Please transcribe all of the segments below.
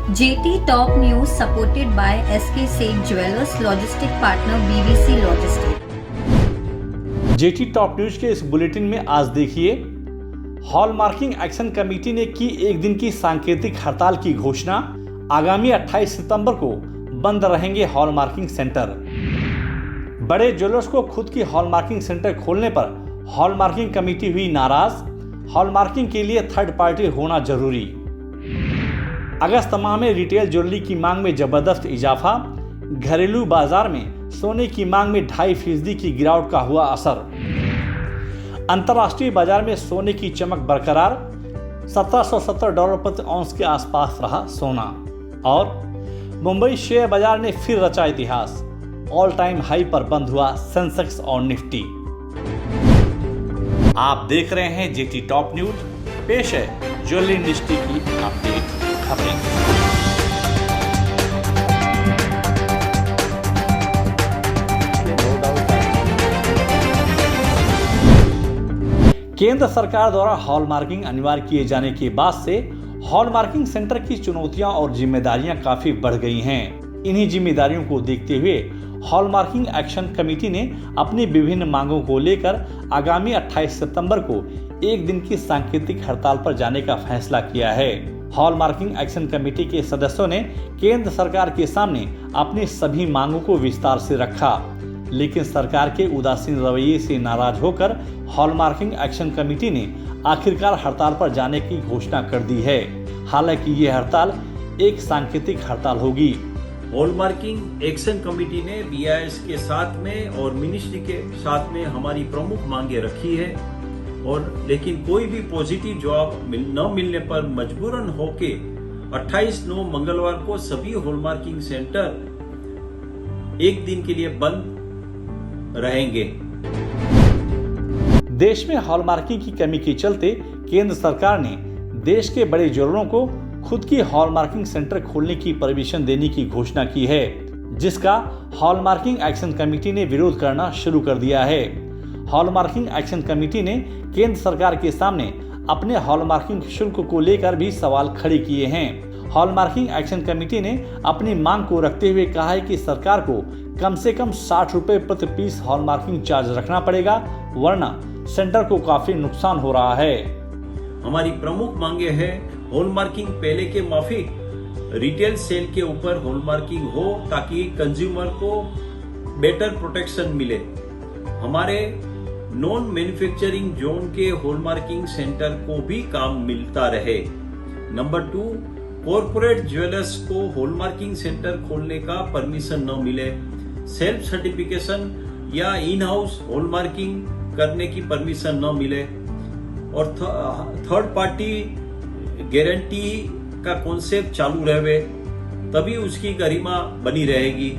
JT Top News supported by SK Seth Jewelers Logistic Partner BBC Logistic। Jetty top news के इस bulletin में आज देखिए, hallmarking action committee ने की एक दिन की सांकेतिक हड़ताल की घोषणा। आगामी 28 सितंबर को बंद रहेंगे हॉलमार्किंग सेंटर। बड़े ज्वेलर्स को खुद की हॉलमार्किंग सेंटर खोलने पर हॉलमार्किंग कमेटी हुई नाराज। हॉलमार्किंग के लिए थर्ड पार्टी होना जरूरी। अगस्त माह में रिटेल ज्वेलरी की मांग में जबरदस्त इजाफा। घरेलू बाजार में सोने की मांग में 2.5% की गिरावट का हुआ असर। अंतर्राष्ट्रीय बाजार में सोने की चमक बरकरार। $1770 प्रति औंस के आसपास रहा सोना। और मुंबई शेयर बाजार ने फिर रचा इतिहास। ऑल टाइम हाई पर बंद हुआ सेंसेक्स और निफ्टी। आप देख रहे हैं जेटी टॉप न्यूज। पेश है ज्वेलरी इंडस्ट्री की अपडेट खबरें। केंद्र सरकार द्वारा हॉलमार्किंग अनिवार्य किए जाने के बाद से हॉलमार्किंग सेंटर की चुनौतियां और जिम्मेदारियां काफी बढ़ गई हैं। इन्हीं जिम्मेदारियों को देखते हुए हॉलमार्किंग एक्शन कमेटी ने अपनी विभिन्न मांगों को लेकर आगामी 28 सितंबर को एक दिन की सांकेतिक हड़ताल पर जाने का फैसला किया है। हॉलमार्किंग एक्शन कमेटी के सदस्यों ने केंद्र सरकार के सामने अपनी सभी मांगों को विस्तार से रखा, लेकिन सरकार के उदासीन रवैये से नाराज होकर हॉलमार्किंग एक्शन कमेटी ने आखिरकार हड़ताल पर जाने की घोषणा कर दी है। हालांकि ये हड़ताल एक सांकेतिक हड़ताल होगी। हॉलमार्किंग एक्शन कमेटी ने BIS के साथ में और मिनिस्ट्री के साथ में हमारी प्रमुख मांगे रखी है, और लेकिन कोई भी पॉजिटिव जवाब न मिलने पर मजबूरन होके 28/9 मंगलवार को सभी हॉलमार्किंग सेंटर एक दिन के लिए बंद रहेंगे। देश में हॉलमार्किंग की कमी के चलते केंद्र सरकार ने देश के बड़े ज्वेलरों को खुद की हॉलमार्किंग सेंटर खोलने की परमिशन देने की घोषणा की है, जिसका हॉलमार्किंग एक्शन कमेटी ने विरोध करना शुरू कर दिया है। हॉलमार्किंग एक्शन कमेटी ने केंद्र सरकार के सामने अपने हॉलमार्किंग शुल्क को लेकर भी सवाल खड़े किए हैं। हॉलमार्किंग एक्शन कमेटी ने अपनी मांग को रखते हुए कहा है कि सरकार को कम से कम 60 रुपए प्रति पीस हॉलमार्किंग चार्ज रखना पड़ेगा, वरना सेंटर को काफी नुकसान हो रहा है। हमारी प्रमुख मांगे हैं हॉलमार्किंग पहले के माफिक रिटेल सेल के ऊपर हॉलमार्किंग हो, ताकि कंज्यूमर को बेटर प्रोटेक्शन मिले। हमारे नॉन मैन्युफैक्चरिंग जोन के हॉलमार्किंग सेंटर को भी काम मिलता रहे। नंबर 2, कॉर्पोरेट ज्वेलर्स को हॉलमार्किंग सेंटर खोलने का परमिशन न मिले। सेल्फ सर्टिफिकेशन या इन हाउस हॉलमार्किंग करने की परमिशन न मिले, और थर्ड पार्टी गारंटी का कॉन्सेप्ट चालू रहे, तभी उसकी गरिमा बनी रहेगी।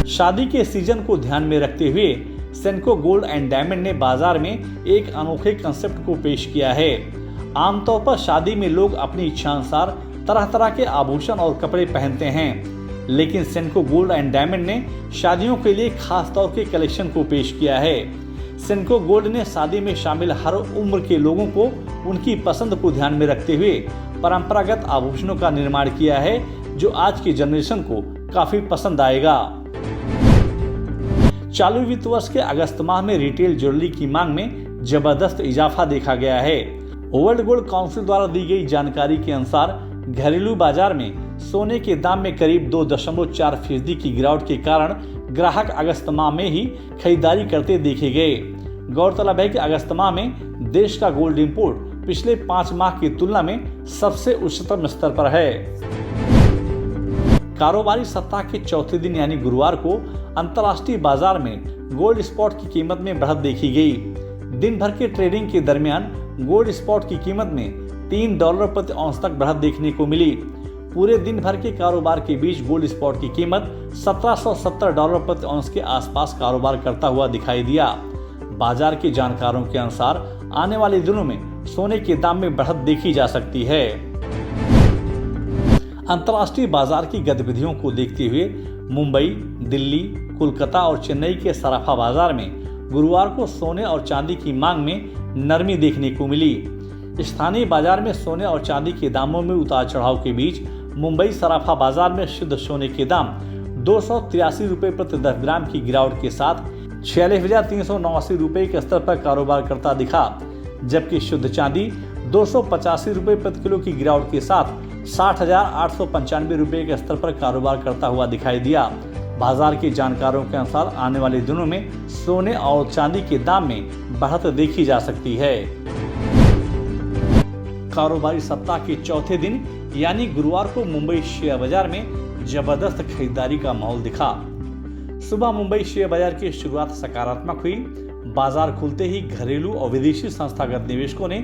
शादी के सीजन को ध्यान में रखते हुए सेंको गोल्ड एंड डायमंड ने बाजार में एक अनोखे कंसेप्ट को पेश किया है। आमतौर पर शादी में लोग अपनी इच्छानुसार तरह तरह के आभूषण और कपड़े पहनते हैं, लेकिन सेंको गोल्ड एंड डायमंड ने शादियों के लिए खास तौर के कलेक्शन को पेश किया है। सेंको गोल्ड ने शादी में शामिल हर उम्र के लोगों को उनकी पसंद को ध्यान में रखते हुए परंपरागत आभूषणों का निर्माण किया है, जो आज की जनरेशन को काफी पसंद आएगा। चालू वित्त वर्ष के अगस्त माह में रिटेल ज्वेलरी की मांग में जबरदस्त इजाफा देखा गया है। वर्ल्ड गोल्ड काउंसिल द्वारा दी गई जानकारी के अनुसार घरेलू बाजार में सोने के दाम में करीब 2.4% की गिरावट के कारण ग्राहक अगस्त माह में ही खरीदारी करते देखे गए। गौरतलब है कि अगस्त माह में देश का गोल्ड इंपोर्ट पिछले 5 माह की तुलना में सबसे उच्चतम स्तर पर है। कारोबारी सप्ताह के चौथे दिन यानी गुरुवार को अंतर्राष्ट्रीय बाजार में गोल्ड स्पॉट की कीमत में बढ़त देखी गई। दिन भर के ट्रेडिंग के दरमियान गोल्ड स्पॉट की कीमत में $3 प्रति औंस तक बढ़त देखने को मिली। पूरे दिन भर के कारोबार के बीच गोल्ड स्पॉट की कीमत $1770 प्रति औंस के आसपास कारोबार करता हुआ दिखाई दिया। बाजार के जानकारों के अनुसार आने वाले दिनों में सोने के दाम में बढ़त देखी जा सकती है। अंतर्राष्ट्रीय बाजार की गतिविधियों को देखते हुए मुंबई, दिल्ली, कोलकाता और चेन्नई के सराफा बाजार में गुरुवार को सोने और चांदी की मांग में नरमी देखने को मिली। स्थानीय बाजार में सोने और चांदी के दामों में उतार चढ़ाव के बीच मुंबई सराफा बाजार में शुद्ध सोने के दाम 283 रुपए प्रति 10 ग्राम की गिरावट के साथ 46,389 रुपए के स्तर पर कारोबार करता दिखा, जबकि शुद्ध चांदी 285 रुपए प्रति किलो की गिरावट के साथ 60,895 रुपए के स्तर पर कारोबार करता हुआ दिखाई दिया। बाजार के जानकारों के अनुसार आने वाले दिनों में सोने और चांदी के दाम में बढ़त देखी जा सकती है। कारोबारी सप्ताह के चौथे दिन यानी गुरुवार को मुंबई शेयर बाजार में जबरदस्त खरीदारी का माहौल दिखा। सुबह मुंबई शेयर बाजार की शुरुआत सकारात्मक हुई। बाजार खुलते ही घरेलू और विदेशी संस्थागत निवेशकों ने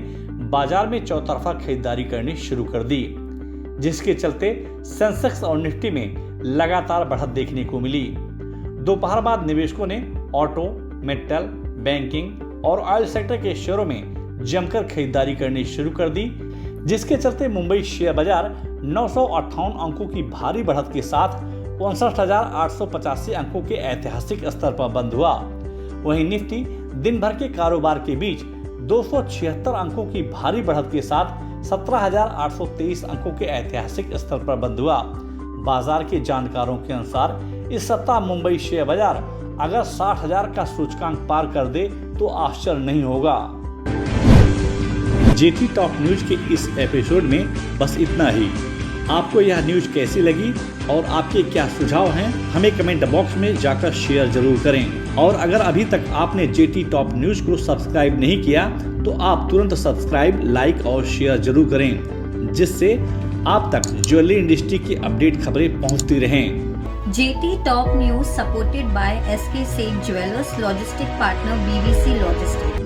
बाजार में चौतरफा खरीदारी करनी शुरू कर दी, जिसके चलते सेंसेक्स और निफ्टी में लगातार बढ़त देखने को मिली। दोपहर बाद निवेशकों ने ऑटो, मेटल, बैंकिंग और ऑयल सेक्टर के शेयरों में जमकर खरीदारी करनी शुरू कर दी, जिसके चलते मुंबई शेयर बाजार 958 अंकों की भारी बढ़त के साथ 59,885 अंकों के ऐतिहासिक स्तर पर बंद हुआ। वहीं निफ्टी दिन भर के कारोबार के बीच 276 अंकों की भारी बढ़त के साथ 17,823 अंकों के ऐतिहासिक स्तर पर बंद हुआ। बाजार के जानकारों के अनुसार इस सप्ताह मुंबई शेयर बाजार अगर 60,000 का सूचकांक पार कर दे तो आश्चर्य नहीं होगा। जेटी टॉप न्यूज के इस एपिसोड में बस इतना ही। आपको यह न्यूज कैसी लगी और आपके क्या सुझाव हैं, हमें कमेंट बॉक्स में जाकर शेयर जरूर करें। और अगर अभी तक आपने जेटी टॉप न्यूज को सब्सक्राइब नहीं किया तो आप तुरंत सब्सक्राइब, लाइक और शेयर जरूर करें, जिससे आप तक ज्वेलरी इंडस्ट्री की अपडेट खबरें पहुंचती रहें। JT Top News supported by SK Seth Jewelers Logistic Partner BBC Logistics।